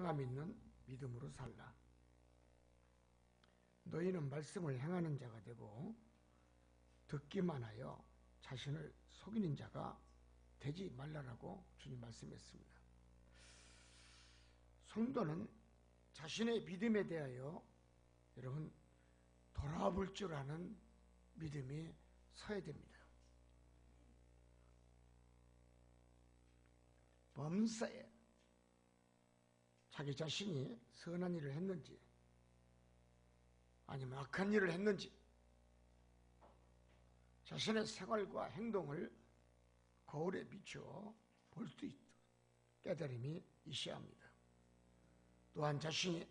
행함 있는 믿음으로 살라. 너희는 말씀을 행하는 자가 되고 듣기만 하여 자신을 속이는 자가 되지 말라라고 주님 말씀했습니다. 성도는 자신의 믿음에 대하여 여러분 돌아볼 줄 아는 믿음이 서야 됩니다. 범사에 자기 자신이 선한 일을 했는지 아니면 악한 일을 했는지 자신의 생활과 행동을 거울에 비추어 볼 수 있도록 깨달음이 있어야 합니다. 또한 자신이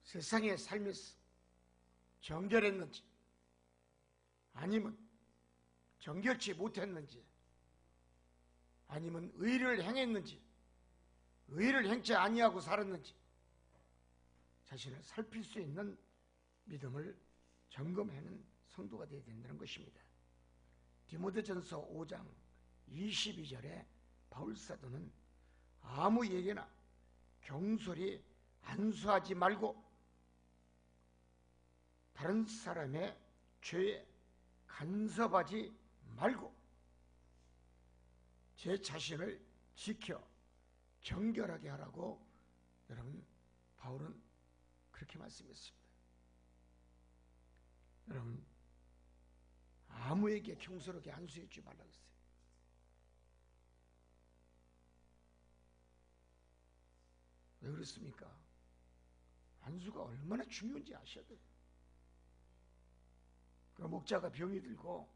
세상의 삶에서 정결했는지 아니면 정결치 못했는지 아니면 의를 행했는지 의를 행치 아니하고 살았는지 자신을 살필 수 있는 믿음을 점검하는 성도가 되어야 된다는 것입니다. 디모데전서 5장 22절에 바울사도는 아무에게나 경솔히 안수하지 말고 다른 사람의 죄에 간섭하지 말고 제 자신을 지켜 정결하게 하라고 여러분 바울은 그렇게 말씀했습니다. 여러분 아무에게 경솔하게 안수해 주지 말라고 했어요. 왜 그렇습니까? 안수가 얼마나 중요한지 아셔야 돼요. 그 목자가 병이 들고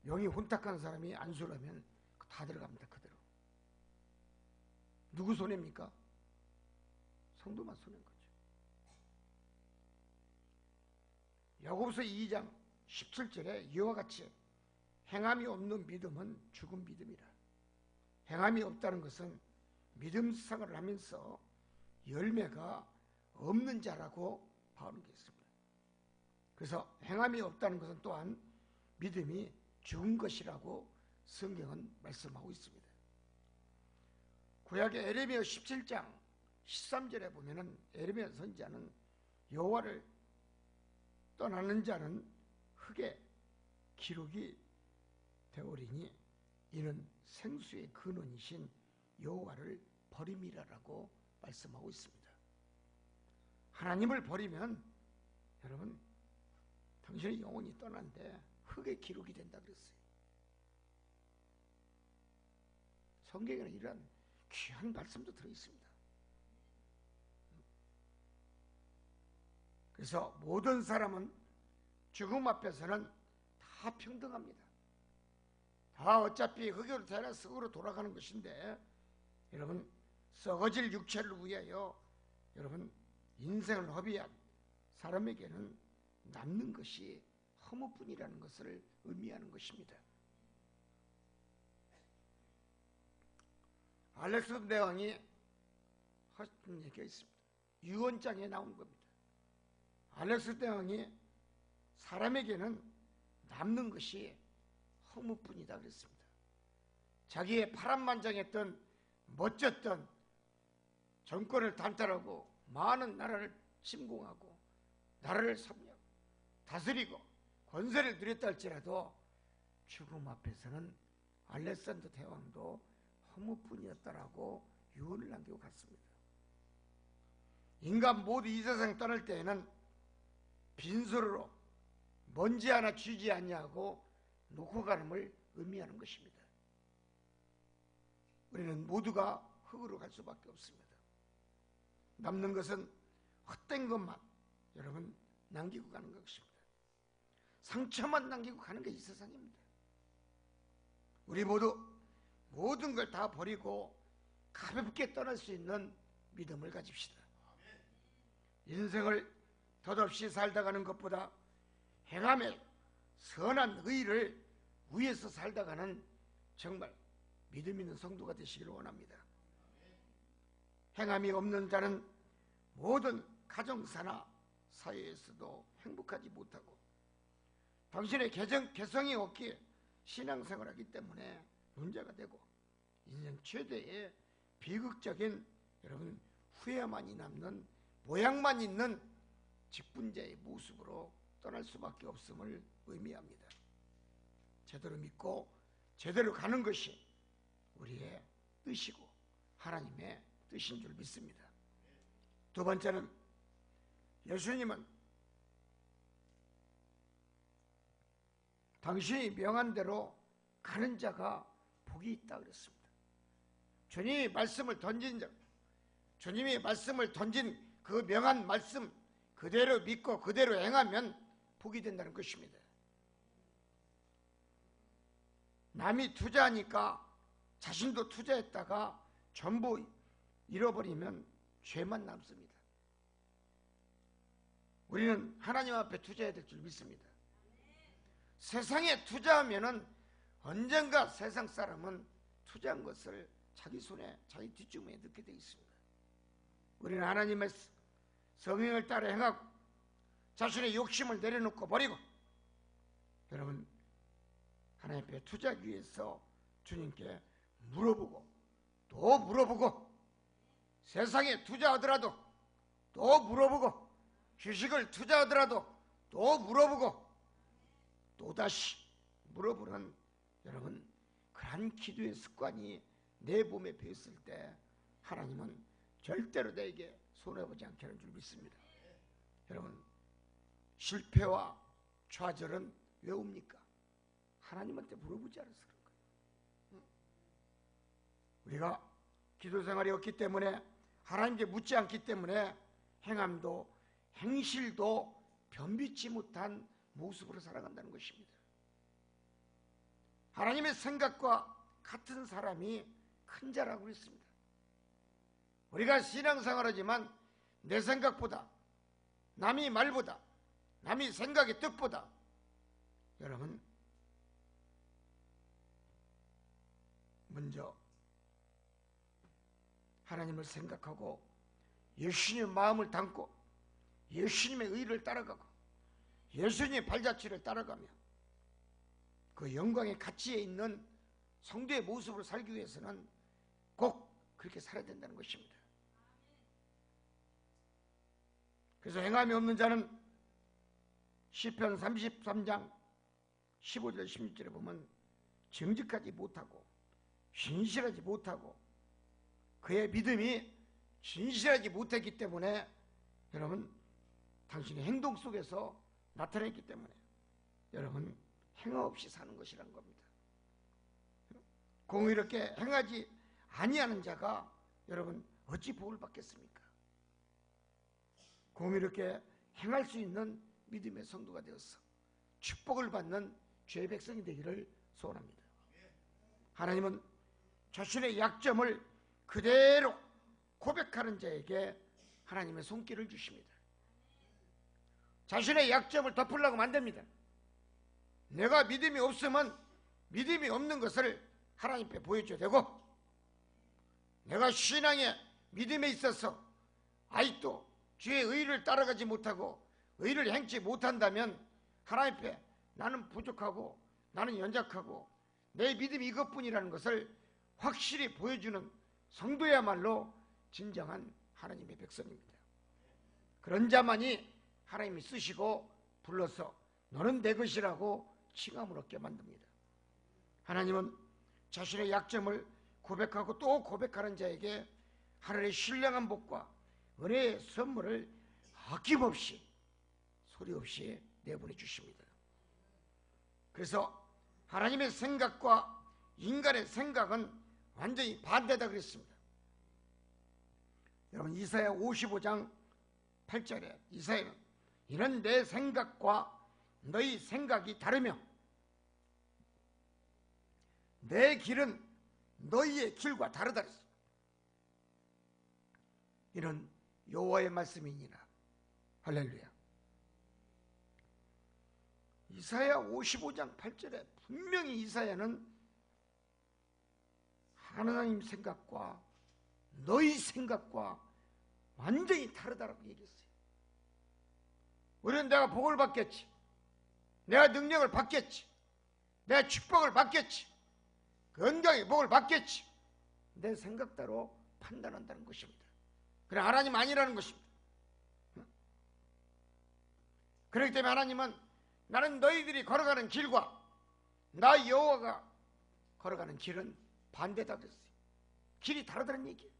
영이 혼탁한 사람이 안수를 하면 다 들어갑니다. 그대로. 누구 손해입니까? 성도만 손해인 거죠. 야고보서 2장 17절에 이와 같이 행함이 없는 믿음은 죽은 믿음이라. 행함이 없다는 것은 믿음 생활을 하면서 열매가 없는 자라고 바울은 했습니다. 그래서 행함이 없다는 것은 또한 믿음이 죽은 것이라고 성경은 말씀하고 있습니다. 구약의 에레미야 17장 13절에 보면은 에레미야 선지자는 여호와를 떠나는 자는 흙에 기록이 되오리니 이는 생수의 근원이신 여호와를 버림이라라고 말씀하고 있습니다. 하나님을 버리면 여러분 당신의 영혼이 떠난데 흙에 기록이 된다 그랬어요. 성경에는 이런 귀한 말씀도 들어있습니다. 그래서 모든 사람은 죽음 앞에서는 다 평등합니다. 다 어차피 흙으로 태어나서 흙으로 돌아가는 것인데 여러분 썩어질 육체를 위하여 여러분 인생을 허비한 사람에게는 남는 것이 허무뿐이라는 것을 의미하는 것입니다. 알렉산더 대왕이 하신 얘기가 있습니다. 유언장에 나온 겁니다. 알렉산더 대왕이 사람에게는 남는 것이 허무뿐이다 그랬습니다. 자기의 파란만장했던 멋졌던 정권을 단탈하고 많은 나라를 침공하고 나라를 섭렵 다스리고 권세를 누렸다 할지라도 죽음 앞에서는 알렉산더 대왕도 허무뿐이었다라고 유언을 남기고 갔습니다. 인간 모두 이 세상 떠날 때에는 빈소리로 먼지 하나 쥐지 아니하고 놓고 가는을 의미하는 것입니다. 우리는 모두가 흙으로 갈 수밖에 없습니다. 남는 것은 헛된 것만 여러분 남기고 가는 것입니다. 상처만 남기고 가는 게 이 세상입니다. 우리 모두 모든 걸 다 버리고 가볍게 떠날 수 있는 믿음을 가집시다. 인생을 덧없이 살다 가는 것보다 행함에 선한 의를 위해서 살다 가는 정말 믿음 있는 성도가 되시기를 원합니다. 행함이 없는 자는 모든 가정사나 사회에서도 행복하지 못하고 당신의 개성이 없기에 신앙생활을 하기 때문에 문제가 되고 인생 최대의 비극적인 여러분 후회만이 남는 모양만 있는 직분자의 모습으로 떠날 수밖에 없음을 의미합니다. 제대로 믿고 제대로 가는 것이 우리의 뜻이고 하나님의 뜻인 줄 믿습니다. 두 번째는 예수님은 당신이 명한 대로 가는 자가 복이 있다 그랬습니다. 주님이 말씀을 던진 그 명한 말씀 그대로 믿고 그대로 행하면 복이 된다는 것입니다. 남이 투자하니까 자신도 투자했다가 전부 잃어버리면 죄만 남습니다. 우리는 하나님 앞에 투자해야 될 줄 믿습니다. 세상에 투자하면은 언젠가 세상 사람은 투자한 것을 자기 손에 자기 뒷주머니에 넣게 되어 있습니다. 우리는 하나님의 성령을 따라 행하고 자신의 욕심을 내려놓고 버리고 여러분 하나님 앞에 투자하기 위해서 주님께 물어보고 또 물어보고 세상에 투자하더라도 또 물어보고 주식을 투자하더라도 또 물어보고 또다시 물어보는 여러분 그러한 기도의 습관이 내 몸에 배었을 때 하나님은 절대로 내게 손해보지 않게 하는 줄 믿습니다. 여러분 실패와 좌절은 왜 옵니까? 하나님한테 물어보지 않아서 그런 거예요. 우리가 기도 생활이 없기 때문에 하나님께 묻지 않기 때문에 행함도 행실도 변비치 못한 모습으로 살아간다는 것입니다. 하나님의 생각과 같은 사람이 큰 자라고 했습니다. 우리가 신앙생활하지만 내 생각보다 남의 말보다 남의 생각의 뜻보다 여러분 먼저 하나님을 생각하고 예수님의 마음을 담고 예수님의 의를 따라가고 예수님의 발자취를 따라가며 그 영광의 가치에 있는 성도의 모습으로 살기 위해서는 꼭 그렇게 살아야 된다는 것입니다. 그래서 행함이 없는 자는 시편 33장 15절 16절에 보면 정직하지 못하고 진실하지 못하고 그의 믿음이 진실하지 못했기 때문에 여러분 당신의 행동 속에서 나타냈기 때문에 여러분 행함 없이 사는 것이란 겁니다. 공의롭게 행하지 아니하는 자가 여러분 어찌 복을 받겠습니까? 공의롭게 행할 수 있는 믿음의 성도가 되어서 축복을 받는 주의 백성이 되기를 소원합니다. 하나님은 자신의 약점을 그대로 고백하는 자에게 하나님의 손길을 주십니다. 자신의 약점을 덮으려고 만듭니다. 내가 믿음이 없으면 믿음이 없는 것을 하나님 앞에 보여줘야 되고 내가 신앙의 믿음에 있어서 아직도 주의 의를 따라가지 못하고 의를 행치 못한다면 하나님 앞에 나는 부족하고 나는 연약하고 내 믿음이 이것뿐이라는 것을 확실히 보여주는 성도야말로 진정한 하나님의 백성입니다. 그런 자만이 하나님이 쓰시고 불러서 너는 내 것이라고 칭함을 얻게 만듭니다. 하나님은 자신의 약점을 고백하고 또 고백하는 자에게 하늘의 신령한 복과 은혜의 선물을 아낌없이 소리 없이 내보내 주십니다. 그래서 하나님의 생각과 인간의 생각은 완전히 반대다 그랬습니다. 여러분 이사야 55장 8절에 이사야는 이는 내 생각과 너희 생각이 다르며 내 길은 너희의 길과 다르다 그랬습니다. 이는 여호와의 말씀이니라. 할렐루야. 이사야 55장 8절에 분명히 이사야는 하나님 생각과 너희 생각과 완전히 다르다라고 얘기했어요. 우리는 내가 복을 받겠지, 내가 능력을 받겠지, 내가 축복을 받겠지, 건강의 복을 받겠지, 내 생각대로 판단한다는 것입니다. 그래, 하나님 아니라는 것입니다. 그렇기 때문에 하나님은 나는 너희들이 걸어가는 길과 나 여호와가 걸어가는 길은 반대다 그랬어요. 길이 다르다는 얘기예요.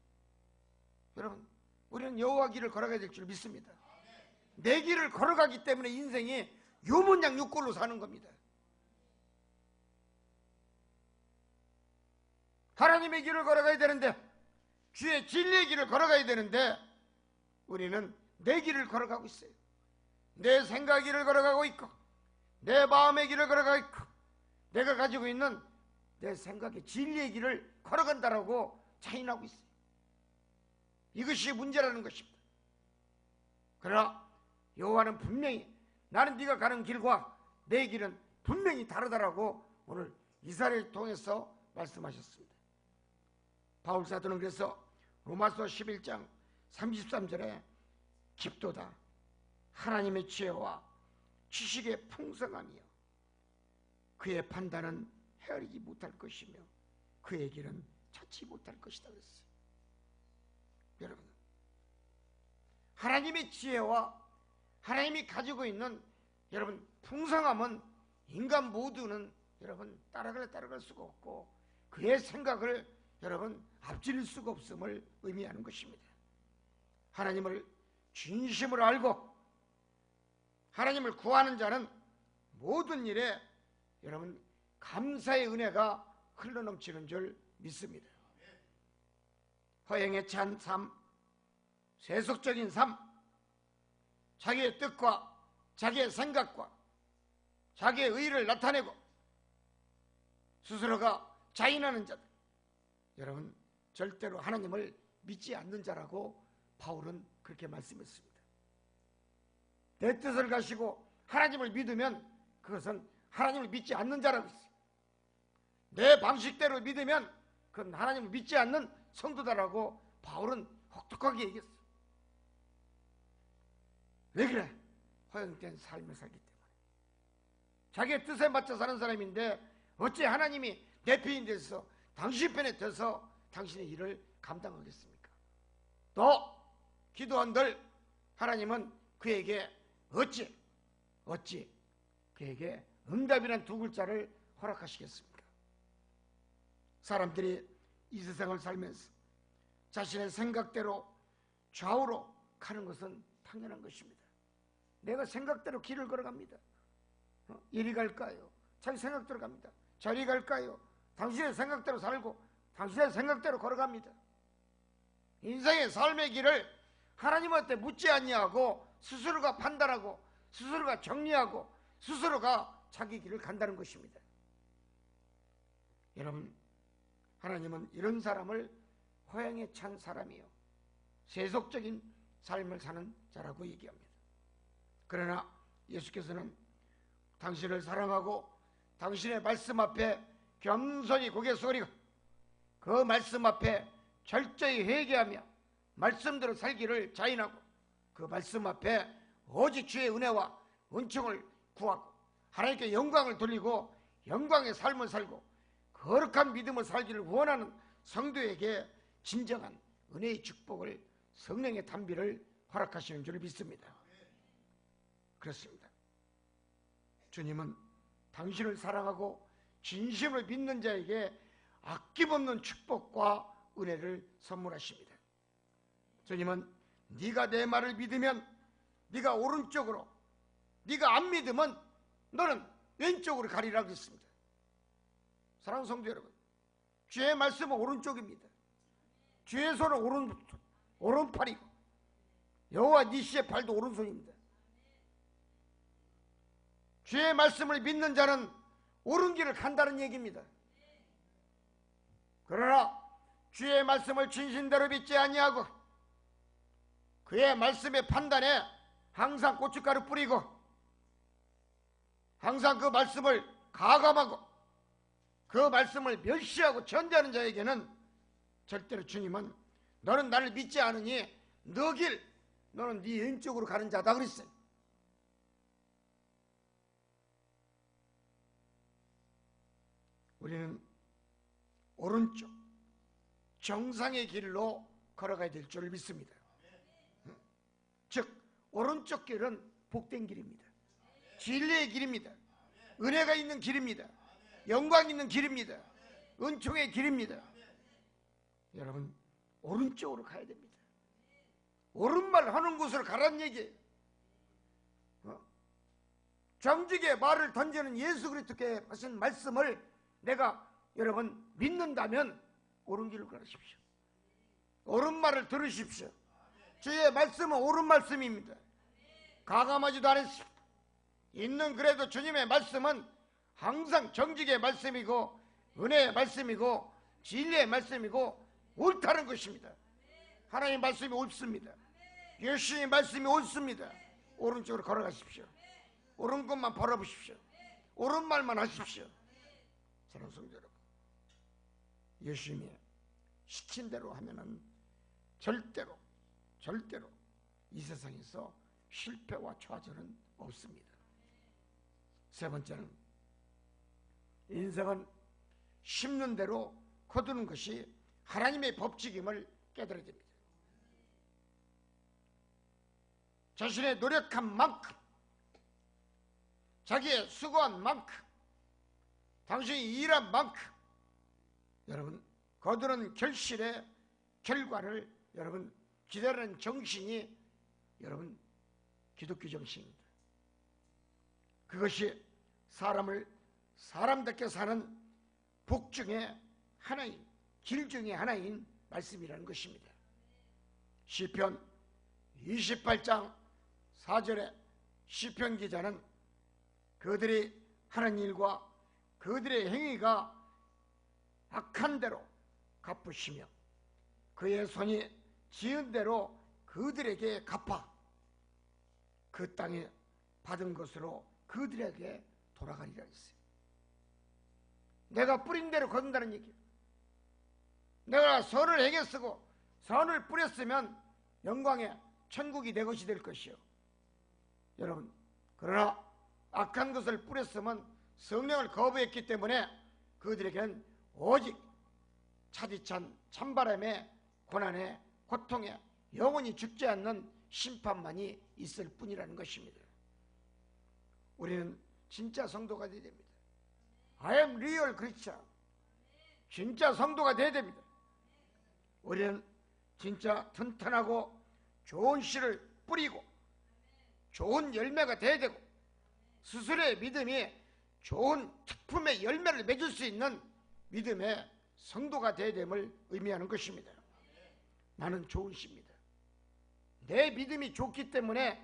여러분, 우리는 여호와 길을 걸어가야 될 줄 믿습니다. 내 길을 걸어가기 때문에 인생이 요문양육골로 사는 겁니다. 하나님의 길을 걸어가야 되는데, 주의 진리의 길을 걸어가야 되는데 우리는 내 길을 걸어가고 있어요. 내 생각의 길을 걸어가고 있고 내 마음의 길을 걸어가고 있고 내가 가지고 있는 내 생각의 진리의 길을 걸어간다라고 자인하고 있어요. 이것이 문제라는 것입니다. 그러나 여호와는 분명히 나는 네가 가는 길과 내 길은 분명히 다르다라고 오늘 이사야를 통해서 말씀하셨습니다. 바울 사도는 그래서 로마서 11장 33절에 깊도다 하나님의 지혜와 지식의 풍성함이요 그의 판단은 헤아리지 못할 것이며 그의 길은 찾지 못할 것이다 그랬어요. 여러분, 하나님의 지혜와 하나님이 가지고 있는 여러분 풍성함은 인간 모두는 여러분 따라갈 수가 없고 그의 생각을 여러분 앞질 수가 없음을 의미하는 것입니다. 하나님을 진심으로 알고 하나님을 구하는 자는 모든 일에 여러분 감사의 은혜가 흘러넘치는 줄 믿습니다. 허영에 찬 삶, 세속적인 삶, 자기의 뜻과 자기의 생각과 자기의 의의를 나타내고 스스로가 자인하는 자들, 여러분 절대로 하나님을 믿지 않는 자라고 바울은 그렇게 말씀했습니다. 내 뜻을 가시고 하나님을 믿으면 그것은 하나님을 믿지 않는 자라고 했어요. 내 방식대로 믿으면 그건 하나님을 믿지 않는 성도다라고 바울은 혹독하게 얘기했어요. 왜 그래? 허영된 삶을 살기 때문에. 자기의 뜻에 맞춰 사는 사람인데 어찌 하나님이 내 편이 돼서 당신 편에 돼서 당신의 일을 감당하겠습니까? 또 기도한들 하나님은 그에게 어찌 그에게 응답이란 두 글자를 허락하시겠습니까? 사람들이 이 세상을 살면서 자신의 생각대로 좌우로 가는 것은 당연한 것입니다. 내가 생각대로 길을 걸어갑니다. 이리 갈까요? 자기 생각대로 갑니다. 저리 갈까요? 당신의 생각대로 살고 당신의 생각대로 걸어갑니다. 인생의 삶의 길을 하나님한테 묻지 아니하고 스스로가 판단하고 스스로가 정리하고 스스로가 자기 길을 간다는 것입니다. 여러분, 하나님은 이런 사람을 허영에 찬 사람이요 세속적인 삶을 사는 자라고 얘기합니다. 그러나 예수께서는 당신을 사랑하고 당신의 말씀 앞에 겸손히 고개 숙이고 그 말씀 앞에 철저히 회개하며 말씀대로 살기를 자인하고 그 말씀 앞에 오직 주의 은혜와 은총을 구하고 하나님께 영광을 돌리고 영광의 삶을 살고 거룩한 믿음을 살기를 원하는 성도에게 진정한 은혜의 축복을 성령의 담비를 허락하시는 줄 믿습니다. 그렇습니다. 주님은 당신을 사랑하고 진심으로 믿는 자에게 아낌없는 축복과 은혜를 선물하십니다. 주님은 네가 내 말을 믿으면 네가 오른쪽으로, 네가 안 믿으면 너는 왼쪽으로 가리라고 했습니다. 사랑하는 성도 여러분, 주의 말씀은 오른쪽입니다. 주의 손은 오른팔이고 여호와 니시의 팔도 오른손입니다. 주의 말씀을 믿는 자는 옳은 길을 간다는 얘기입니다. 그러나 주의 말씀을 진심대로 믿지 아니하고 그의 말씀의 판단에 항상 고춧가루 뿌리고 항상 그 말씀을 가감하고 그 말씀을 멸시하고 전제하는 자에게는 절대로 주님은 너는 나를 믿지 않으니 너 길, 너는 네 왼쪽으로 가는 자다 그랬어요. 우리는 오른쪽 정상의 길로 걸어가야 될 줄 믿습니다. 즉 오른쪽 길은 복된 길입니다. 진리의 길입니다. 은혜가 있는 길입니다. 영광 있는 길입니다. 은총의 길입니다. 여러분 오른쪽으로 가야 됩니다. 옳은말 하는 곳으로 가라는 얘기예요. 정직의 말을 던지는 예수 그리스도께 하신 말씀을 내가 여러분 믿는다면 옳은 길로 가십시오. 옳은 말을 들으십시오. 주의 말씀은 옳은 말씀입니다. 가감하지도 않았습니다. 있는 그래도 주님의 말씀은 항상 정직의 말씀이고 은혜의 말씀이고 진리의 말씀이고 옳다는 것입니다. 하나님의 말씀이 옳습니다. 예수님의 말씀이 옳습니다. 오른쪽으로 걸어가십시오. 옳은 것만 바라보십시오. 옳은 말만 하십시오. 사랑하는 성도 여러분, 예수님이 시킨 대로 하면은 절대로 이 세상에서 실패와 좌절은 없습니다. 세 번째는 인생은 심는 대로 거두는 것이 하나님의 법칙임을 깨달아야 됩니다. 자신의 노력한 만큼, 자기의 수고한 만큼, 당신이 일한 만큼 여러분 거두는 결실의 결과를 여러분 기다리는 정신이 여러분 기독교 정신입니다. 그것이 사람을 사람답게 사는 복 중에 하나인, 길 중에 하나인 말씀이라는 것입니다. 시편 28장 4절에 시편 기자는 그들이 하는 일과 그들의 행위가 악한 대로 갚으시며 그의 손이 지은 대로 그들에게 갚아 그 땅에 받은 것으로 그들에게 돌아가리라 했어요. 내가 뿌린 대로 거둔다는 얘기예요. 내가 선을 행해 쓰고 선을 뿌렸으면 영광의 천국이 내 것이 될 것이요. 여러분 그러나 악한 것을 뿌렸으면 성령을 거부했기 때문에 그들에게는 오직 차디찬 찬바람에 고난에 고통에 영원히 죽지 않는 심판만이 있을 뿐이라는 것입니다. 우리는 진짜 성도가 되어야 됩니다. I am real Christian. 진짜 성도가 되어야 됩니다. 우리는 진짜 튼튼하고 좋은 씨를 뿌리고 좋은 열매가 되어야 되고 스스로의 믿음이 좋은 특품의 열매를 맺을 수 있는 믿음의 성도가 되어야 됨을 의미하는 것입니다. 나는 좋은 씨입니다. 내 믿음이 좋기 때문에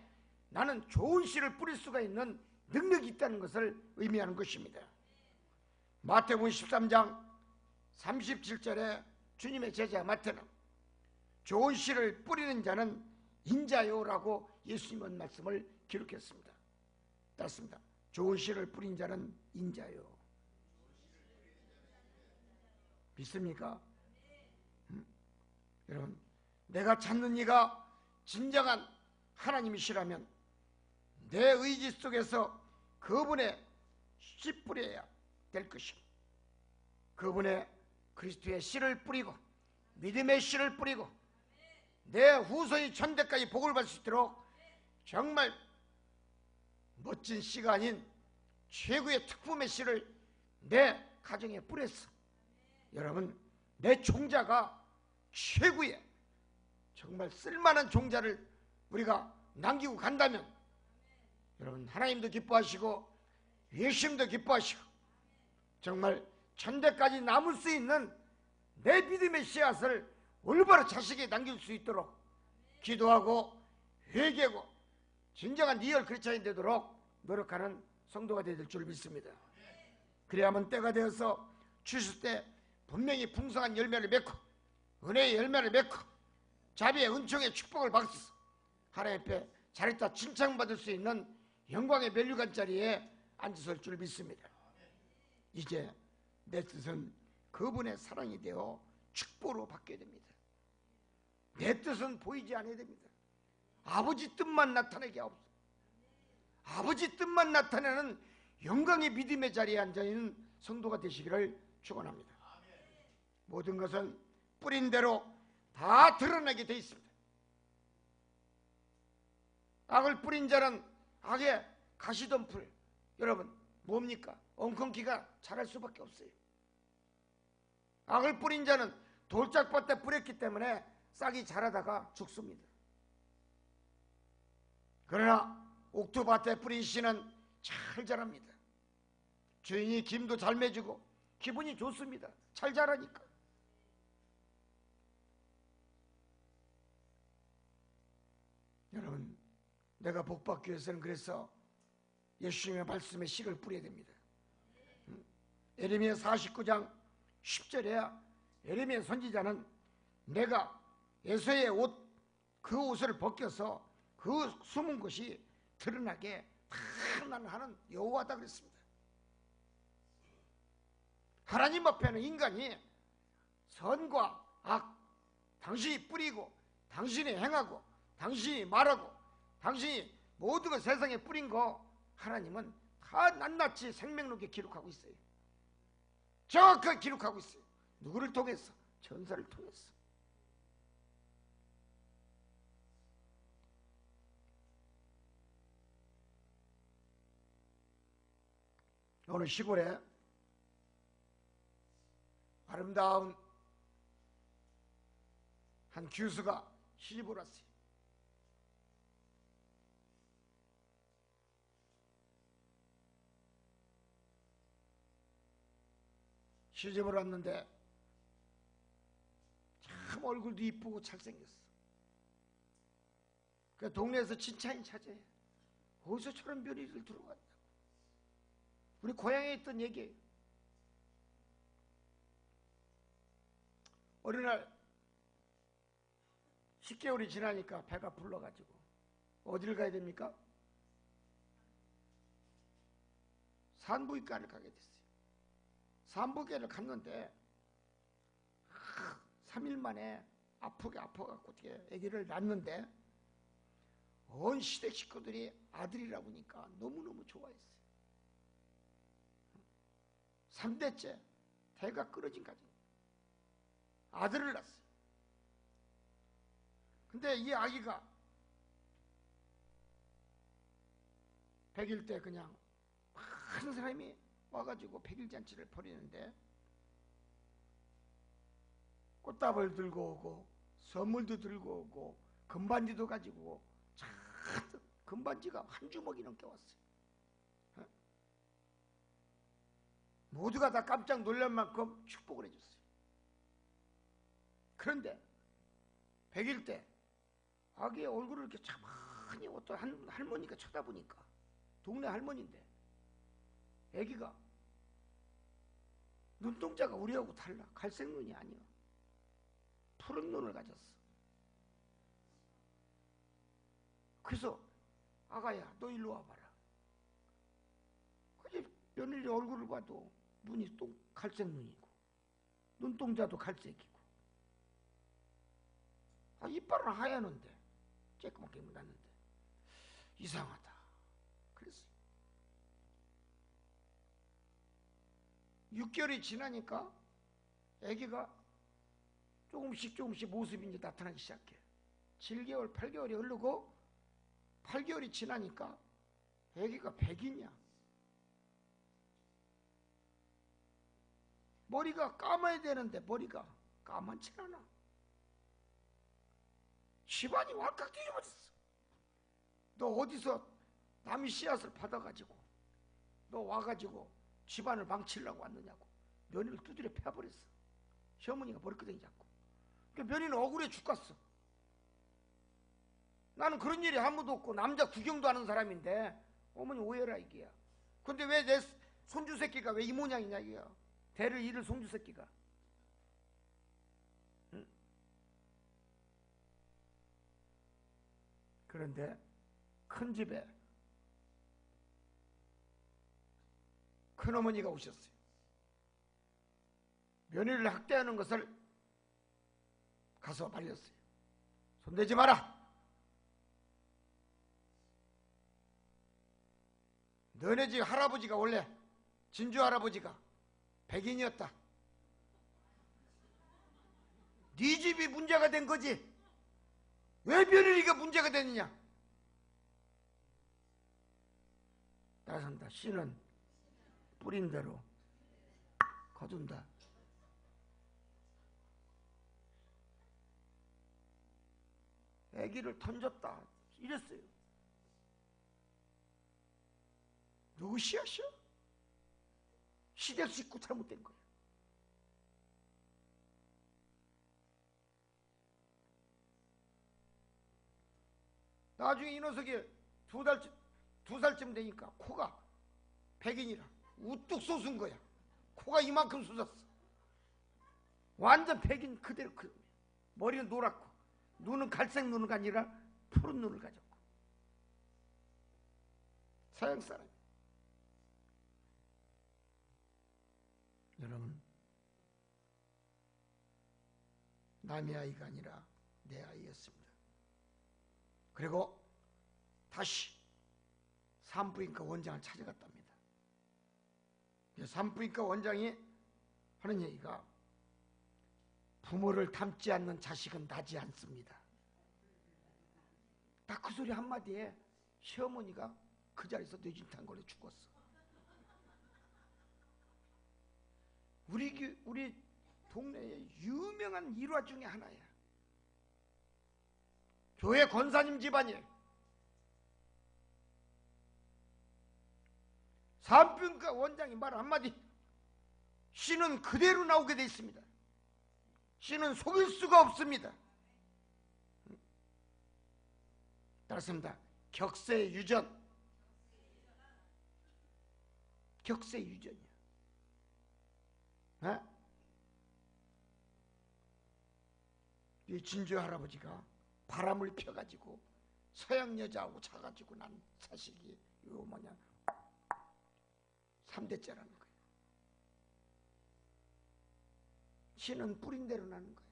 나는 좋은 씨를 뿌릴 수가 있는 능력이 있다는 것을 의미하는 것입니다. 마태복음 13장 37절에 주님의 제자 마태는 좋은 씨를 뿌리는 자는 인자요라고 예수님은 말씀을 기록했습니다. 따습니다. 좋은 씨를 뿌린 자는 인자요. 믿습니까? 여러분, 내가 찾는 이가 진정한 하나님이시라면 내 의지 속에서 그분의 씨 뿌려야 될 것입니다. 그분의 그리스도의 씨를 뿌리고 믿음의 씨를 뿌리고 내 후손이 천대까지 복을 받을 수 있도록 정말 멋진 씨가 아닌 최고의 특품의 씨를 내 가정에 뿌렸어. 여러분, 내 종자가 최고의 정말 쓸만한 종자를 우리가 남기고 간다면 여러분 하나님도 기뻐하시고 예수님도 기뻐하시고 정말 천대까지 남을 수 있는 내 믿음의 씨앗을 올바로 자식에게 남길 수 있도록 기도하고 회개하고 진정한 리얼 크리스찬이 되도록 노력하는 성도가 되어야 될 줄 믿습니다. 그래야만 때가 되어서 주실 때 분명히 풍성한 열매를 맺고 은혜의 열매를 맺고 자비의 은총의 축복을 받아서 하나님 앞에 잘했다 칭찬받을 수 있는 영광의 멸류관 자리에 앉으실 줄 믿습니다. 이제 내 뜻은 그분의 사랑이 되어 축복으로 바뀌어야 됩니다. 내 뜻은 보이지 않아야 됩니다. 아버지 뜻만 나타내게 하옵소서. 아버지 뜻만 나타내는 영광의 믿음의 자리에 앉아있는 성도가 되시기를 축원합니다. 모든 것은 뿌린 대로 다 드러나게 돼 있습니다. 악을 뿌린 자는 악의 가시덤불, 여러분 뭡니까? 엉겅퀴가 자랄 수밖에 없어요. 악을 뿌린 자는 돌짝밭에 뿌렸기 때문에 싹이 자라다가 죽습니다. 그러나 옥토밭에 뿌린 씨는 잘 자랍니다. 주인이 김도 잘 매주고 기분이 좋습니다. 잘 자라니까. 여러분, 내가 복받기 위해서는 그래서 예수님의 말씀에 씨를 뿌려야 됩니다. 예레미야 49장 10절에 예레미야 선지자는 내가 에서의 옷, 그 옷을 벗겨서 그 숨은 것이 드러나게 다 나는 하는 여호와다 그랬습니다. 하나님 앞에는 인간이 선과 악, 당신이 뿌리고 당신이 행하고 당신이 말하고 당신이 모든 걸 세상에 뿌린 거 하나님은 다 낱낱이 생명록에 기록하고 있어요. 정확하게 기록하고 있어요. 누구를 통해서? 전사를 통해서. 어느 시골에 아름다운 한 교수가 시집을 왔어요. 시집을 왔는데 참 얼굴도 이쁘고 잘생겼어. 그 동네에서 칭찬이 찾아요. 어디서 저런 며느리를 들어갔냐. 우리 고향에 있던 얘기예요. 어느 날 10개월이 지나니까 배가 불러가지고 어디를 가야 됩니까? 산부인과를 가게 됐어요. 산부인과를 갔는데 3일 만에 아프게 아파갖고 어떻게 아기를 낳는데 온 시댁 식구들이 아들이라고 하니까 너무너무 좋아했어요. 3대째 대가 끊어진 가정. 아들을 낳았어요. 근데 이 아기가 100일 때 그냥 많은 사람이 와가지고 100일 잔치를 벌이는데 꽃다발 들고 오고 선물도 들고 오고 금반지도 가지고 오고 잔뜩 금반지가 한 주먹이 넘게 왔어요. 모두가 다 깜짝 놀랄 만큼 축복을 해줬어요. 그런데 100일 때 아기의 얼굴을 이렇게 가만히 어떤 할머니가 쳐다보니까 동네 할머니인데 아기가 눈동자가 우리하고 달라. 갈색 눈이 아니야. 푸른 눈을 가졌어. 그래서 아가야 너 일로 와봐라. 그지 며느리 얼굴을 봐도 눈이 또 갈색 눈이고 눈동자도 갈색이고 이빨은 하얘는데 쬐끄맣게 묻었는데 이상하다. 그랬어요. 6개월이 지나니까 아기가 조금씩 모습이 이제 나타나기 시작해. 7개월, 8개월이 흐르고 8개월이 지나니까 아기가 백이냐. 머리가 감아야 되는데 머리가 까만치 않아. 집안이 왈칵 뒤집어졌어. 너 어디서 남의 씨앗을 받아가지고 너 와가지고 집안을 망치려고 왔느냐고 며느리를 두드려 패버렸어. 시어머니가 머리끄댕이 잡고. 그러니까 며느리는 억울해 죽겠어. 나는 그런 일이 아무도 없고 남자 구경도 하는 사람인데 어머니 오해라 이게야. 근데 왜 내 손주 새끼가 왜 이 모양이냐 이게야. 대를 이을 손주 새끼가. 응? 그런데 큰 집에 큰어머니가 오셨어요. 며느리를 학대하는 것을 가서 말렸어요. 손대지 마라. 너네 집 할아버지가 원래 진주 할아버지가 백인이었다. 네 집이 문제가 된 거지. 왜 며느리가 문제가 되느냐? 따라서다 씨는 뿌린 대로 거둔다. 아기를 던졌다 이랬어요. 누구 씨앗이요? 시댁 식구 잘못된 거예요. 나중에 이 녀석이 두 살쯤 되니까 코가 백인이라 우뚝 솟은 거야. 코가 이만큼 솟았어. 완전 백인 그대로. 머리는 노랗고 눈은 갈색 눈이 아니라 푸른 눈을 가졌고. 서양 사람. 여러분, 남의 아이가 아니라 내 아이였습니다. 그리고 다시 산부인과 원장을 찾아갔답니다. 산부인과 원장이 하는 얘기가 부모를 닮지 않는 자식은 나지 않습니다. 딱 그 소리 한마디에 시어머니가 그 자리에서 뇌진탕 걸려 죽었어. 우리 동네의 유명한 일화 중에 하나야. 교회 권사님 집안이에요. 산부인과 원장이 말 한마디, 씨는 그대로 나오게 돼 있습니다. 씨는 속일 수가 없습니다. 따라서입니다. 격세유전. 격세유전이야. 이 진주 할아버지가 바람을 펴가지고 서양 여자하고 자가지고 난 자식이 이거 뭐냐 3대째라는 거예요. 씨는 뿌린 대로 나는 거예요.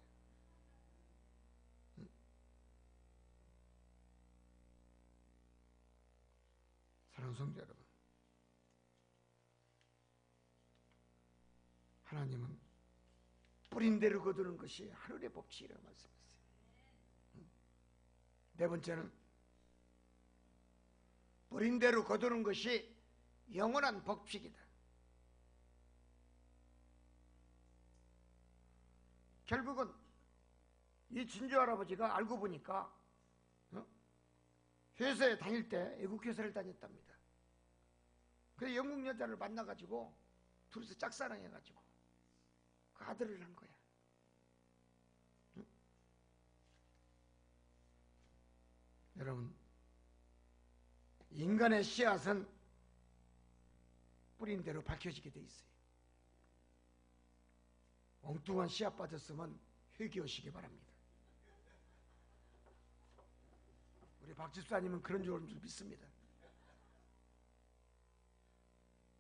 사랑하는 성도 여러분, 하나님은 뿌린 대로 거두는 것이 하늘의 법칙이라고 말씀했어요. 네 번째는 뿌린 대로 거두는 것이 영원한 법칙이다. 결국은 이 진주 할아버지가 알고 보니까 회사에 다닐 때 애국회사를 다녔답니다. 그래서 영국 여자를 만나가지고 둘이서 짝사랑해가지고 그 아들을 한 거야. 여러분, 인간의 씨앗은 뿌린 대로 밝혀지게 돼 있어요. 엉뚱한 씨앗 받았으면 회개하시기 바랍니다. 우리 박 집사님은 그런 줄 믿습니다.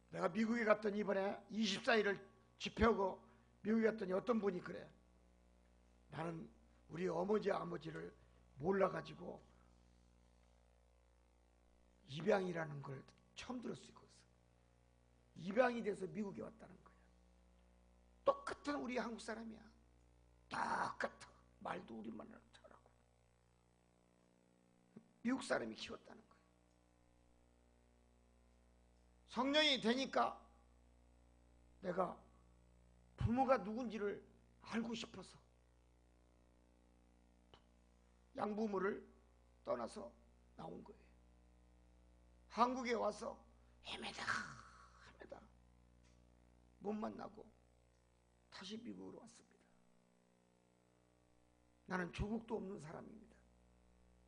내가 미국에 갔더니 이번에 24일을 집회하고 미국에 갔더니 어떤 분이 그래. 나는 우리 어머니 아버지를 몰라가지고 입양이라는 걸 처음 들었을 거였어. 입양이 돼서 미국에 왔다는 거야. 똑같은 우리 한국 사람이야. 똑같아. 말도 우리말로 잘하고. 미국 사람이 키웠다는 거야. 성년이 되니까 내가 부모가 누군지를 알고 싶어서 양부모를 떠나서 나온 거예요. 한국에 와서 헤매다 못 만나고 다시 미국으로 왔습니다. 나는 조국도 없는 사람입니다.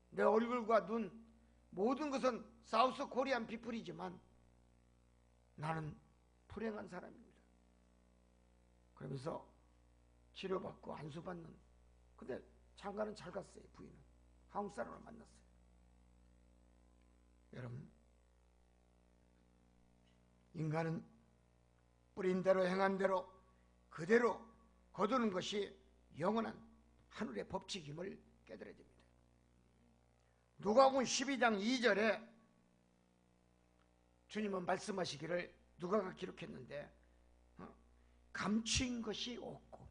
내 얼굴과 눈 모든 것은 사우스 코리안 피플이지만 나는 불행한 사람입니다. 그러면서 치료받고 안수받는, 근데 장가는 잘 갔어요. 부인은 한국 사람을 만났어요. 여러분, 인간은 뿌린 대로 행한 대로 그대로 거두는 것이 영원한 하늘의 법칙임을 깨달아야 됩니다. 누가복음 12장 2절에 주님은 말씀하시기를, 누가가 기록했는데 감추인 것이 없고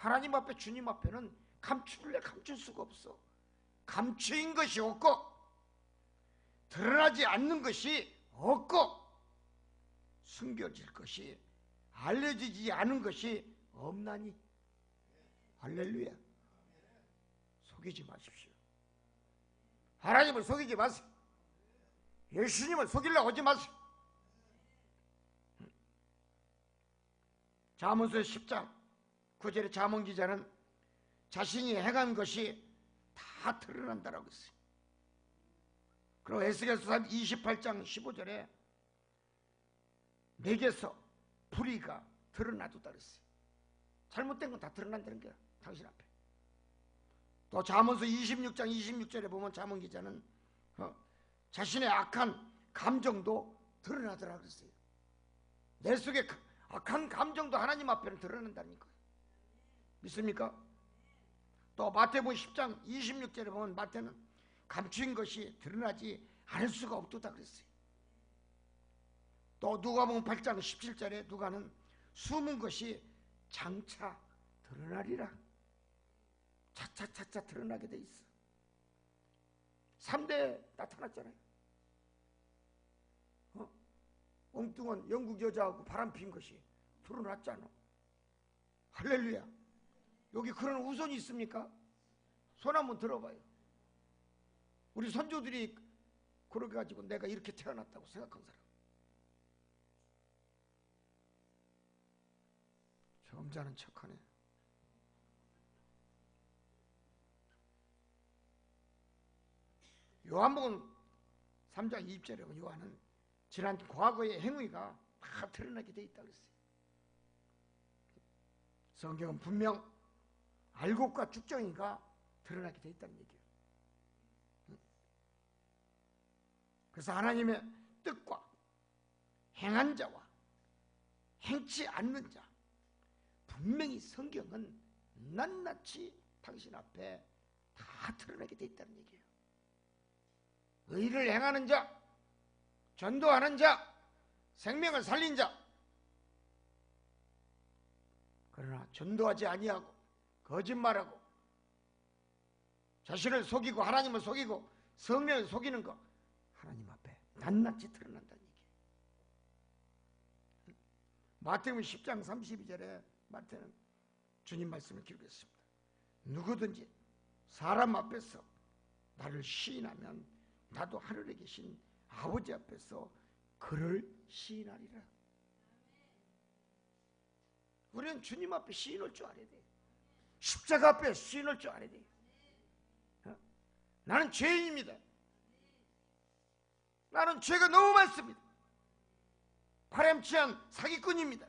하나님 앞에, 주님 앞에는 감출래 감출 수가 없어. 감추인 것이 없고 드러나지 않는 것이 없고 숨겨질 것이, 알려지지 않은 것이 없나니. 할렐루야. 속이지 마십시오. 하나님을 속이지 마세요. 예수님을 속이려고 하지 마세요. 잠언서 10장 9절에 잠언 기자는 자신이 행한 것이 다 드러난다라고 했어요. 그리고 에스겔서 28장 15절에 내게서 불의가 드러나도다 그랬어요. 잘못된 건 다 드러난다는 거야, 당신 앞에. 또 잠언서 26장 26절에 보면 잠언 기자는 자신의 악한 감정도 드러나더라 그랬어요. 내 속에 악한 감정도 하나님 앞에는 드러난다는 거예요. 믿습니까? 또 마태복음 10장 26절에 보면 마태는 감추인 것이 드러나지 않을 수가 없도다 그랬어요. 또 누가복음 8장 17절에 누가는 숨은 것이 장차 드러나리라. 차차차차 드러나게 돼 있어. 3대 나타났잖아요. 엉뚱한 영국 여자하고 바람핀 것이 드러났잖아. 할렐루야. 여기 그런 우선이 있습니까? 손 한번 들어봐요. 우리 선조들이 그렇게 가지고 내가 이렇게 태어났다고 생각한 사람. 점잖은 척하네. 요한복음 3장 2절에 요한은 지난 과거의 행위가 다 드러나게 돼 있다고 했어요. 성경은 분명 알곡과 쭉정이가 드러나게 돼 있다는 얘기예요. 그래서 하나님의 뜻과 행한 자와 행치 않는 자, 분명히 성경은 낱낱이 당신 앞에 다 드러나게 돼 있다는 얘기예요. 의를 행하는 자, 전도하는 자, 생명을 살린 자. 그러나 전도하지 아니하고 거짓말하고 자신을 속이고 하나님을 속이고 성령을 속이는 거 하나님 앞에 낱낱이 드러난다는 얘기예요. 마태복음 10장 32절에 마태는 주님 말씀을 기록했습니다. 누구든지 사람 앞에서 나를 시인하면 나도 하늘에 계신 아버지 앞에서 그를 시인하리라. 우리는 주님 앞에 시인할 줄 알아야 돼. 십자가 앞에 시인할 줄 알아야 돼. 나는 죄인입니다. 나는 죄가 너무 많습니다. 파렴치한 사기꾼입니다.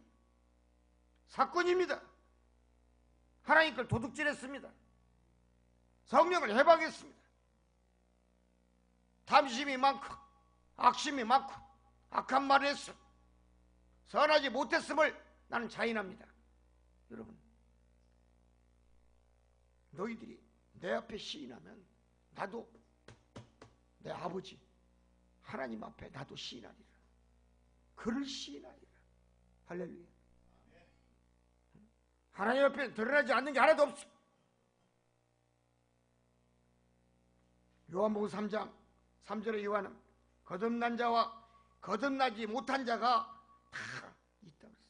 사꾼입니다. 하나님 걸 도둑질했습니다. 성령을 해방했습니다. 탐심이 많고 악심이 많고 악한 말을 했어. 선하지 못했음을 나는 자인합니다. 여러분, 너희들이 내 앞에 시인하면 나도 내 아버지 하나님 앞에 나도 시인하리라. 그를 시인하리라. 할렐루야. 하나님 앞에 드러나지 않는 게 하나도 없어. 요한복음 3장 3절에 요한은 거듭난 자와 거듭나지 못한 자가 다 있다고 했어요.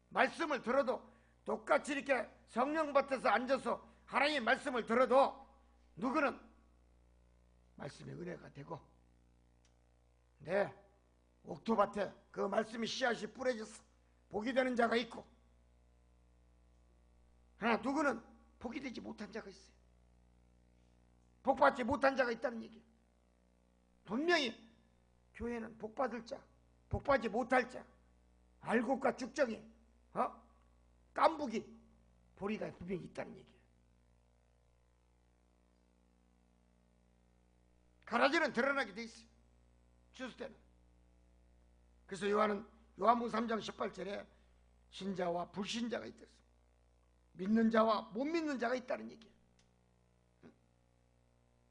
말씀을 들어도 똑같이 이렇게 성령밭에서 앉아서 하나님의 말씀을 들어도 누구는 말씀의 은혜가 되고 내 옥토밭에 그 말씀의 씨앗이 뿌려져서 복이 되는 자가 있고, 그러나 누구는 복이 되지 못한 자가 있어요. 복받지 못한 자가 있다는 얘기예요. 분명히 교회는 복받을 자, 복받지 못할 자, 알곡과 쭉정이, 깐부기, 보리가 분명히 있다는 얘기예요. 가라지는 드러나게 돼 있어요. 주스 때는. 그래서 요한은 요한복음 3장 18절에 신자와 불신자가 있다. 믿는 자와 못 믿는 자가 있다는 얘기예요.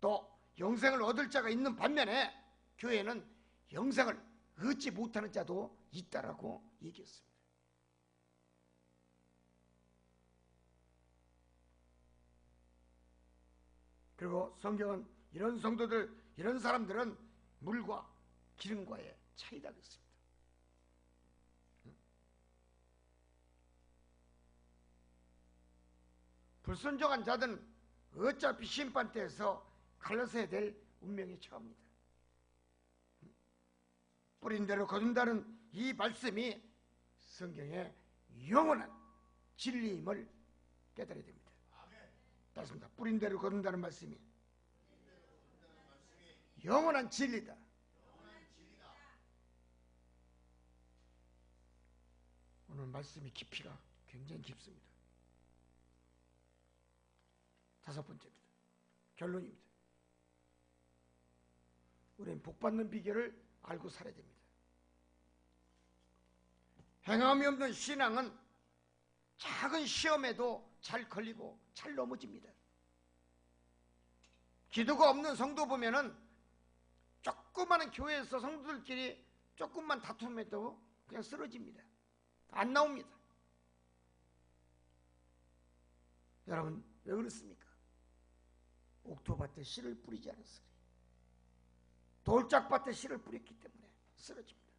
또 영생을 얻을 자가 있는 반면에 교회는 영생을 얻지 못하는 자도 있다라고 얘기했습니다. 그리고 성경은 이런 성도들, 이런 사람들은 물과 기름과의 차이다 그랬습니다. 불순종한 자들은 어차피 심판대에서 갈라서야 될 운명에 처합니다. 뿌린 대로 거둔다는 이 말씀이 성경의 영원한 진리임을 깨달아야 됩니다. 맞습니다. 뿌린 대로 거둔다는 말씀이 영원한 진리다. 오늘 말씀이 깊이가 굉장히 깊습니다. 다섯 번째입니다. 결론입니다. 우리는 복받는 비결을 알고 살아야 됩니다. 행함이 없는 신앙은 작은 시험에도 잘 걸리고 잘 넘어집니다. 기도가 없는 성도 보면은 조그마한 교회에서 성도들끼리 조금만 다툼해도 그냥 쓰러집니다. 안 나옵니다. 여러분 왜 그렇습니까? 옥토밭에 씨를 뿌리지 않았으니, 돌짝밭에 씨를 뿌렸기 때문에 쓰러집니다.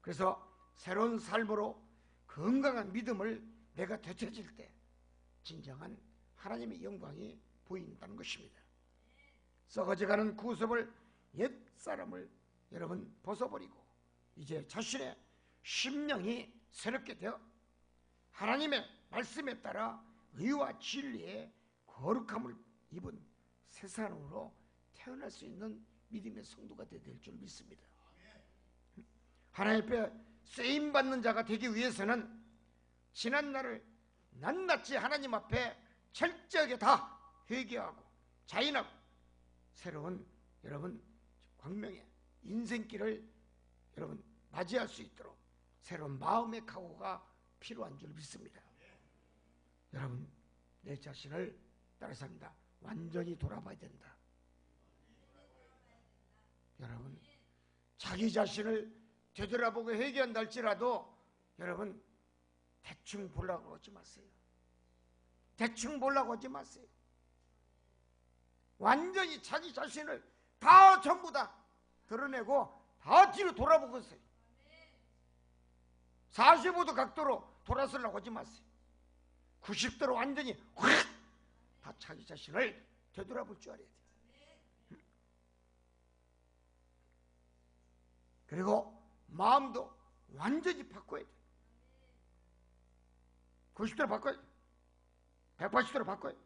그래서 새로운 삶으로 건강한 믿음을 내가 되찾을 때 진정한 하나님의 영광이 보인다는 것입니다. 썩어져가는 구습을, 옛사람을 여러분 벗어버리고 이제 자신의 심령이 새롭게 되어 하나님의 말씀에 따라 의와 진리의 거룩함을 입은 새 사람으로 태어날 수 있는 믿음의 성도가 될 줄 믿습니다. 하나님 앞에 쓰임받는 자가 되기 위해서는 지난 날을 낱낱이 하나님 앞에 철저하게 다 회개하고 자인하고 새로운 여러분 광명의 인생길을 여러분 맞이할 수 있도록 새로운 마음의 각오가 필요한 줄 믿습니다. 여러분 내 자신을 따라서 합니다. 완전히 돌아봐야 된다. 여러분 자기 자신을 되돌아보고 회개한다 할지라도 여러분 대충 보려고 하지 마세요. 대충 보려고 하지 마세요. 완전히 자기 자신을 다 전부 다 드러내고 다 뒤로 돌아보고 있어요. 45도 각도로 돌아서려고 하지 마세요. 90도로 완전히 확 다 자기 자신을 되돌아볼 줄 알아야 돼요. 그리고 마음도 완전히 바꿔야 돼요. 90도로 바꿔야 돼요. 180도로 바꿔야 돼요.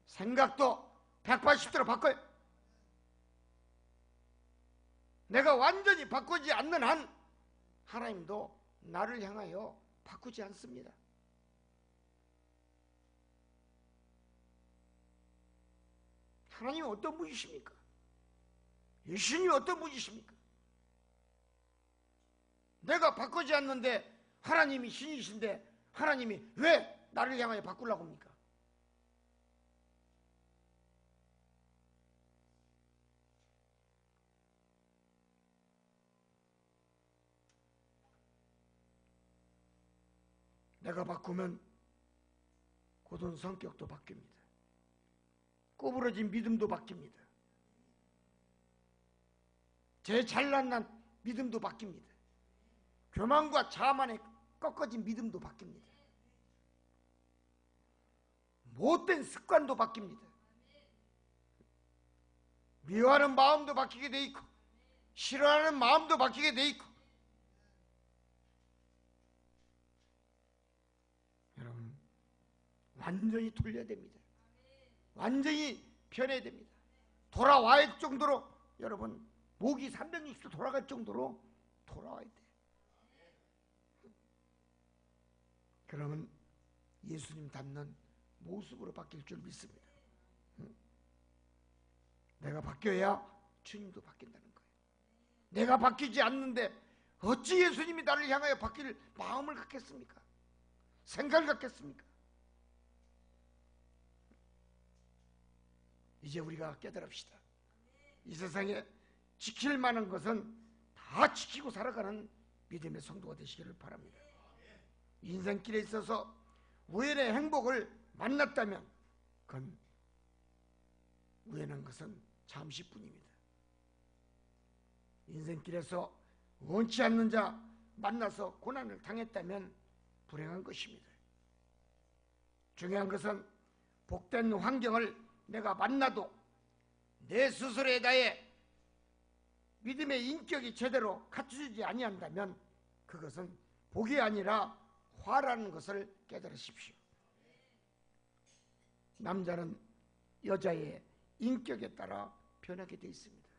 생각도 180도로 바꿔야 돼요. 내가 완전히 바꾸지 않는 한 하나님도 나를 향하여 바꾸지 않습니다. 하나님이 어떤 분이십니까? 예수님이 어떤 분이십니까? 내가 바꾸지 않는데 하나님이 신이신데 하나님이 왜 나를 향하여 바꾸려고 합니까? 내가 바꾸면 고든 성격도 바뀝니다. 꼬부러진 믿음도 바뀝니다. 제 잘난 믿음도 바뀝니다. 교만과 자만에 꺾어진 믿음도 바뀝니다. 못된 습관도 바뀝니다. 미워하는 마음도 바뀌게 돼 있고 싫어하는 마음도 바뀌게 돼 있고 여러분 완전히 돌려야 됩니다. 완전히 변해야 됩니다. 돌아와야 할 정도로 여러분 목이 360도 돌아갈 정도로 돌아와야 돼. 그러면 예수님 닮는 모습으로 바뀔 줄 믿습니다. 내가 바뀌어야 주님도 바뀐다는 거예요. 내가 바뀌지 않는데 어찌 예수님이 나를 향하여 바뀔 마음을 갖겠습니까? 생각을 갖겠습니까? 이제 우리가 깨달읍시다. 이 세상에 지킬 만한 것은 다 지키고 살아가는 믿음의 성도가 되시기를 바랍니다. 인생길에 있어서 우연의 행복을 만났다면 그건 우연한 것은 잠시뿐입니다. 인생길에서 원치 않는 자 만나서 고난을 당했다면 불행한 것입니다. 중요한 것은 복된 환경을 내가 만나도 내 스스로에 대해 믿음의 인격이 제대로 갖춰지지 아니한다면 그것은 복이 아니라 화라는 것을 깨달으십시오. 남자는 여자의 인격에 따라 변하게 되어 있습니다.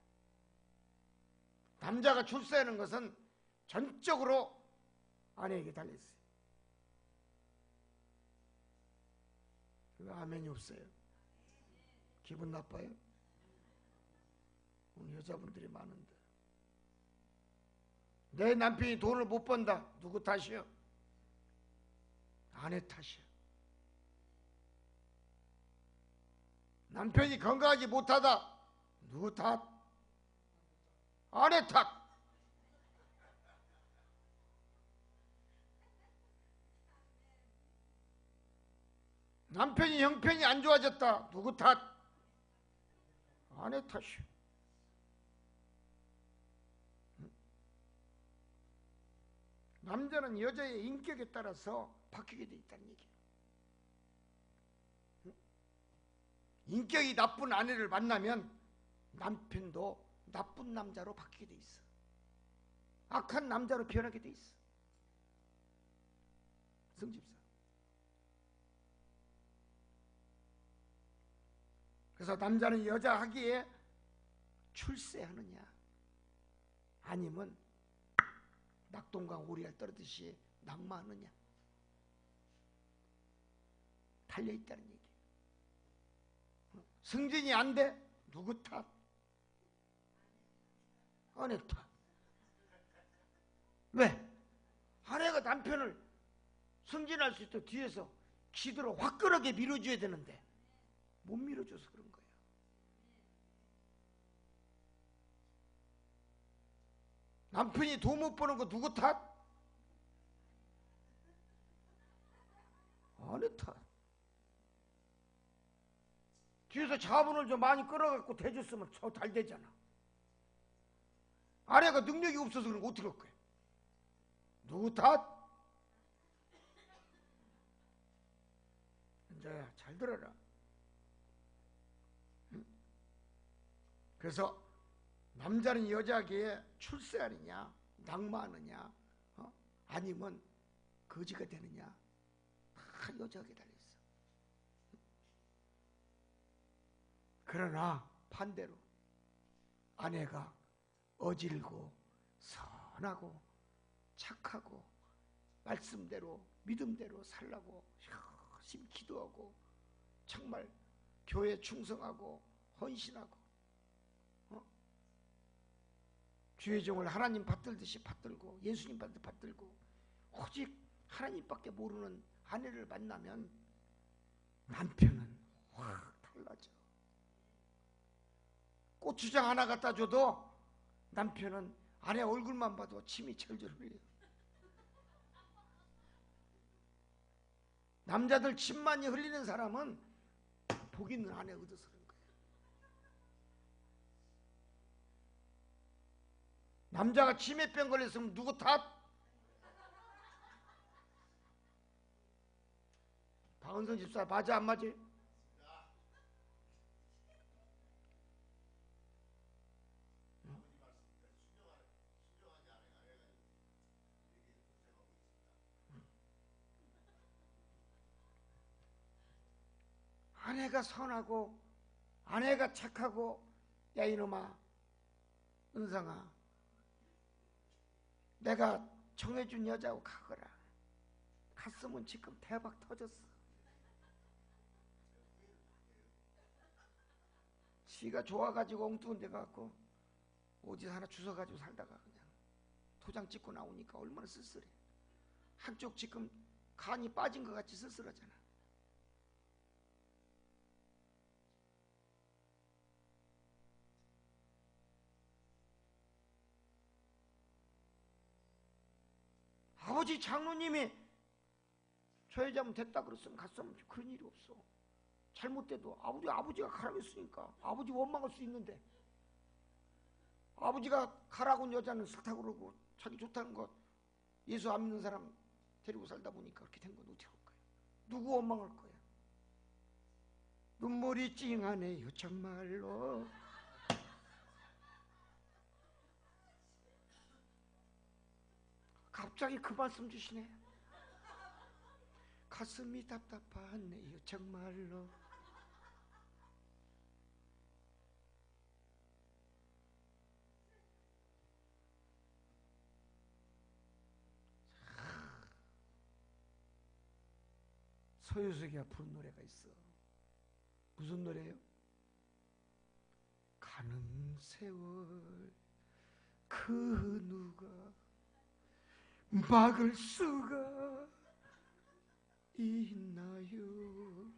남자가 출세하는 것은 전적으로 아내에게 달려있어요. 왜 아멘이 없어요? 기분 나빠요? 오늘 여자분들이 많은데. 내 남편이 돈을 못 번다. 누구 탓이요? 아내 탓이요. 남편이 건강하지 못하다. 누구 탓? 아내 탓. 남편이 형편이 안 좋아졌다. 누구 탓? 아내 탓이요. 남자는 여자의 인격에 따라서 바뀌게 돼 있다는 얘기예요. 인격이 나쁜 아내를 만나면 남편도 나쁜 남자로 바뀌게 돼 있어. 악한 남자로 변하게 돼 있어. 성집사. 그래서 남자는 여자 하기에 출세하느냐 아니면 낙동강 오리알 떨어듯이 낙마하느냐 달려있다는 얘기예요. 승진이 안 돼? 누구 탓? 아내 탓. 왜? 아내가 남편을 승진할 수 있도록 뒤에서 기도로 화끈하게 밀어줘야 되는데 못 밀어줘서 그런 거예요. 남편이 돈 못 버는 거 누구 탓? 아내 탓. 뒤에서 자본을 좀 많이 끌어갖고 대줬으면 저 잘 되잖아. 아내가 능력이 없어서 그런 거 어떻게 할 거야? 누구 탓? 이제 잘 들어라. 그래서 남자는 여자에게 출세하느냐 낙마하느냐 아니면 거지가 되느냐 다 여자에게 달려있어. 그러나 반대로 아내가 어질고 선하고 착하고 말씀대로 믿음대로 살라고 열심히 기도하고 정말 교회에 충성하고 헌신하고 주의 종을 하나님 받들듯이 받들고 예수님 받들고 오직 하나님밖에 모르는 아내를 만나면 남편은 확 달라져. 고추장 하나 갖다 줘도 남편은 아내 얼굴만 봐도 침이 철철 흘려. 남자들 침 많이 흘리는 사람은 복 있는 아내 얻어서 그런 거예요. 남자가 치매병 걸렸으면 누구 탓? 박은선 집사 맞아 안 맞아? 아내가 선하고 아내가 착하고 야 이놈아 은성아 내가 정해준 여자하고 가거라. 갔으면 지금 대박 터졌어. 지가 좋아가지고 엉뚱한 데 가고 어디 하나 주워가지고 살다가 그냥 도장 찍고 나오니까 얼마나 쓸쓸해. 한쪽 지금 간이 빠진 것 같이 쓸쓸하잖아. 아버지 장로님이 저 여자면 됐다 그랬으면 갔으면 그런 일이 없어. 잘못돼도 아버지가 가라고 했으니까 아버지 원망할 수 있는데, 아버지가 가라고 한 여자는 싫다고 그러고 자기 좋다는 것, 예수 안 믿는 사람 데리고 살다 보니까 그렇게 된 건 어떻게 할 거야? 누구 원망할 거야? 눈물이 찡하네요 정말로. 갑자기 그 말씀 주시네. 가슴이 답답하네요 정말로. 서유석이가 부른 노래가 있어. 무슨 노래예요? 가는 세월 그 누가 막을 수가 있나요?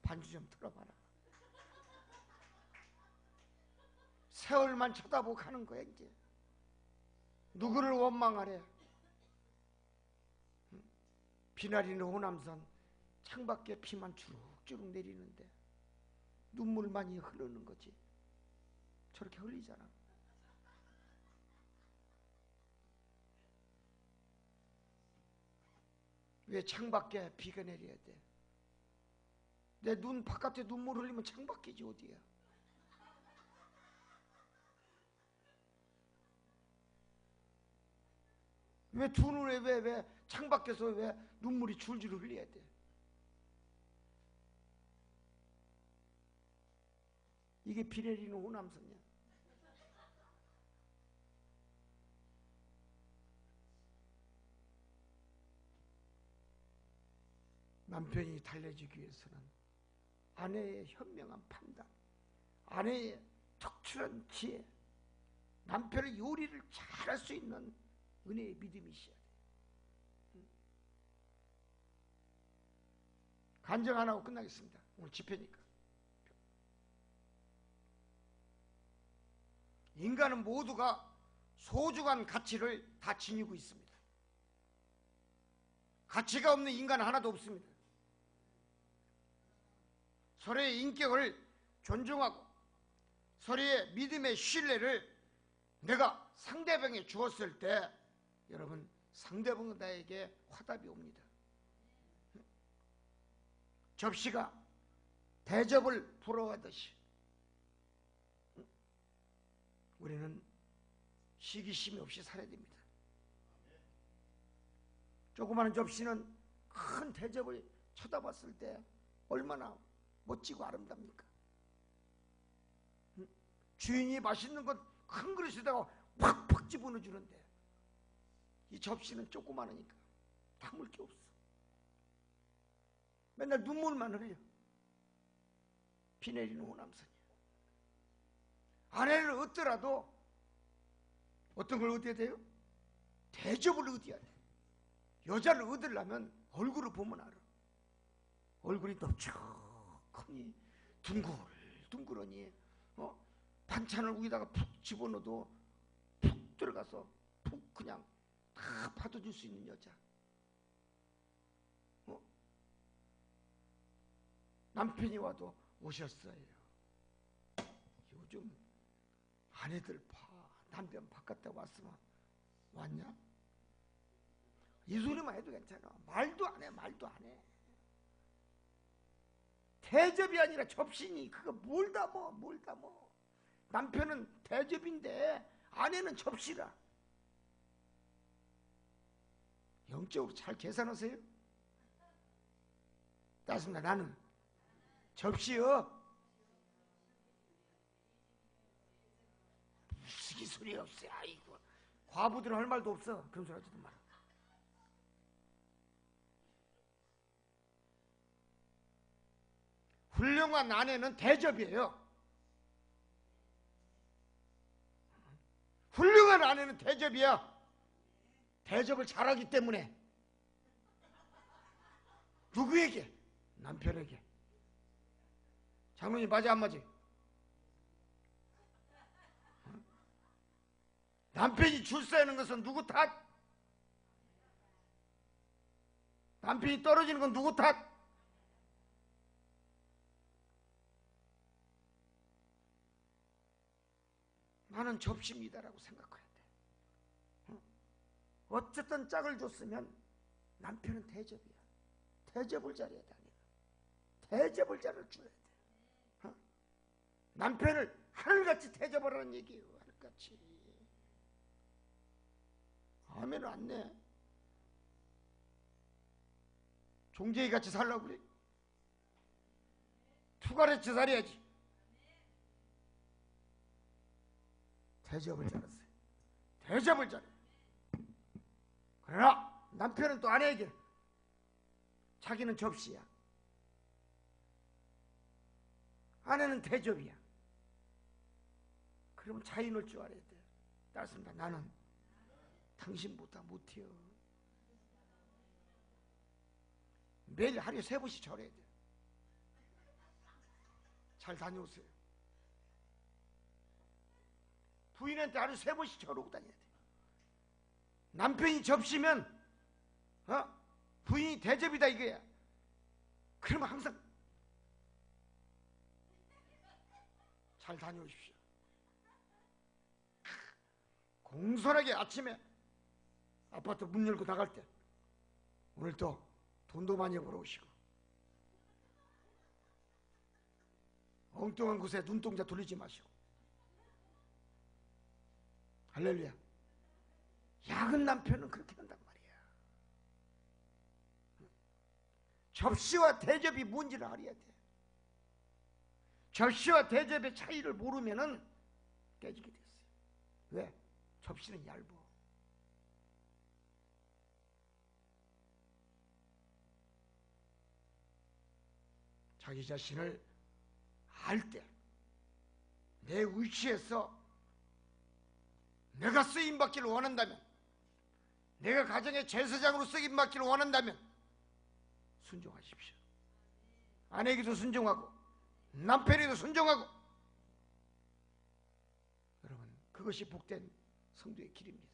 반주 좀 들어봐라. 세월만 쳐다보고 가는 거야 이제. 누구를 원망하래? 비나리는 호남선 창밖에 피만 주룩주룩 내리는데 눈물만이 흐르는 거지. 저렇게 흘리잖아. 왜 창밖에 비가 내려야 돼? 내 눈 바깥에 눈물 흘리면 창밖이지 어디야. 왜 두 눈에 왜 창밖에서 왜 눈물이 줄줄 흘려야 돼? 이게 비 내리는 호남선이야. 남편이 달래주기 위해서는 아내의 현명한 판단, 아내의 척출한 지혜, 남편의 요리를 잘할 수 있는 은혜의 믿음이 있어야 돼. 간증 안 하고 끝나겠습니다. 오늘 집회니까. 인간은 모두가 소중한 가치를 다 지니고 있습니다. 가치가 없는 인간은 하나도 없습니다. 서로의 인격을 존중하고 서로의 믿음의 신뢰를 내가 상대방에 주었을 때 여러분 상대방은 나에게 화답이 옵니다. 접시가 대접을 부러워하듯이 우리는 시기심이 없이 살아야 됩니다. 조그마한 접시는 큰 대접을 쳐다봤을 때 얼마나 멋지고 아름답니까? 주인이 맛있는 것 큰 그릇에다가 팍팍 집어넣어 주는데 이 접시는 조그마하니까 담을 게 없어. 맨날 눈물만 흘려. 비 내리는 호남선이야. 아내를 얻더라도 어떤 걸 얻어야 돼요? 대접을 얻어야 돼. 여자를 얻으려면 얼굴을 보면 알아. 얼굴이 넓적하니 둥글둥글하니 반찬을 위에다가 푹 집어넣어도 푹 들어가서 푹 그냥 다 받아줄 수 있는 여자. 남편이 와도 오셨어요. 요즘 아내들 남편 바깥에 왔으면 왔냐? 이 소리만 해도 괜찮아. 말도 안 해. 대접이 아니라 접시니 그거 뭘 담어. 남편은 대접인데 아내는 접시라. 영적으로 잘 계산하세요. 따습니다. 나는 접시요. 무슨 소리 없어요. 아이고, 과부들은 할 말도 없어. 그런 소리 하지도 마라. 훌륭한 아내는 대접이에요. 훌륭한 아내는 대접이야. 대접을 잘하기 때문에. 누구에게? 남편에게. 장로님 맞아 안 맞아? 남편이 줄 서는 것은 누구 탓? 남편이 떨어지는 건 누구 탓? 나는 접시입니다라고 생각해야 돼. 어쨌든 짝을 줬으면 남편은 대접이야. 대접을 잘해야 돼. 대접을 잘 줘야 돼. 남편을 하늘같이 대접하라는 얘기예요. 하늘같이. 아멘을 안 내. 종제이 같이 살라고 그래. 투가래치 살아야지. 대접을 잘했어요. 대접을 잘해. 그러나 남편은 또 아내에게 자기는 접시야. 아내는 대접이야. 그러면 차이 놀 줄 알아야 돼. 따랐습니다. 나는 당신보다 못해요. 매일 하루에 3번씩 절해야 돼. 잘 다녀오세요. 부인한테 하루에 3번씩 절하고 다녀야 돼. 남편이 접시면 부인이 대접이다 이거야. 그러면 항상 잘 다녀오십시오. 공손하게 아침에 아파트 문 열고 나갈 때 오늘 또 돈도 많이 벌어오시고 엉뚱한 곳에 눈동자 돌리지 마시고 할렐루야. 야근 남편은 그렇게 한단 말이야. 접시와 대접이 뭔지를 알아야 돼. 접시와 대접의 차이를 모르면은 깨지게 됐어요. 왜? 접시는 얇아. 자기 자신을 알 때 내 위치에서 내가 쓰임받기를 원한다면, 내가 가정의 제사장으로 쓰임받기를 원한다면 순종하십시오. 아내에게도 순종하고 남편에게도 순종하고. 여러분, 그것이 복된 성도의 길입니다.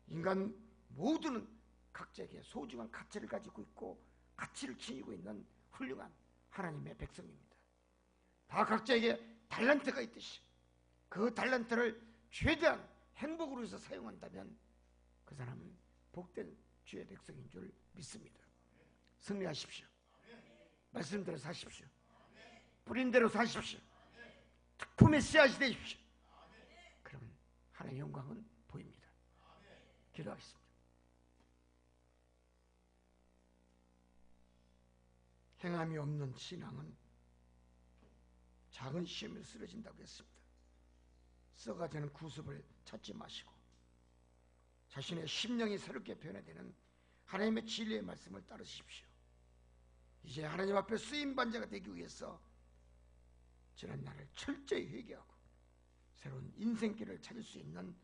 인간 모두는 각자에게 소중한 가치를 가지고 있고 가치를 지니고 있는 훌륭한 하나님의 백성입니다. 다 각자에게 달란트가 있듯이 그 달란트를 최대한 행복으로 해서 사용한다면 그 사람은 복된 주의 백성인 줄 믿습니다. 승리하십시오. 말씀대로 사십시오. 뿌린 대로 사십시오. 특품의 씨앗이 되십시오. 그러면 하나님의 영광은 보입니다. 기도하겠습니다. 행함이 없는 신앙은 작은 시험에 쓰러진다고 했습니다. 썩어 되는 구습을 찾지 마시고 자신의 심령이 새롭게 변화되는 하나님의 진리의 말씀을 따르십시오. 이제 하나님 앞에 쓰임반자가 되기 위해서 지난 날을 철저히 회개하고 새로운 인생길을 찾을 수 있는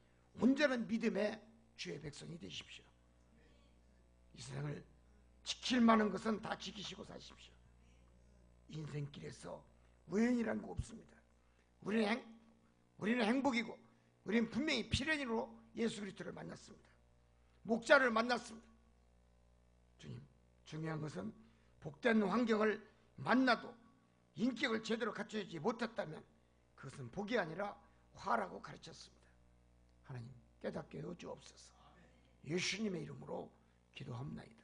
온전한 믿음의 주의 백성이 되십시오. 이 세상을 지킬 만한 것은 다 지키시고 사십시오. 인생길에서 우연이라는 거 없습니다. 우리는 행복이고 우리는 분명히 필연으로 예수 그리스도를 만났습니다. 목자를 만났습니다. 주님, 중요한 것은 복된 환경을 만나도 인격을 제대로 갖추지 못했다면 그것은 복이 아니라 화라고 가르쳤습니다. 하나님 깨닫게 해 주옵소서. 예수님의 이름으로 기도합나이다.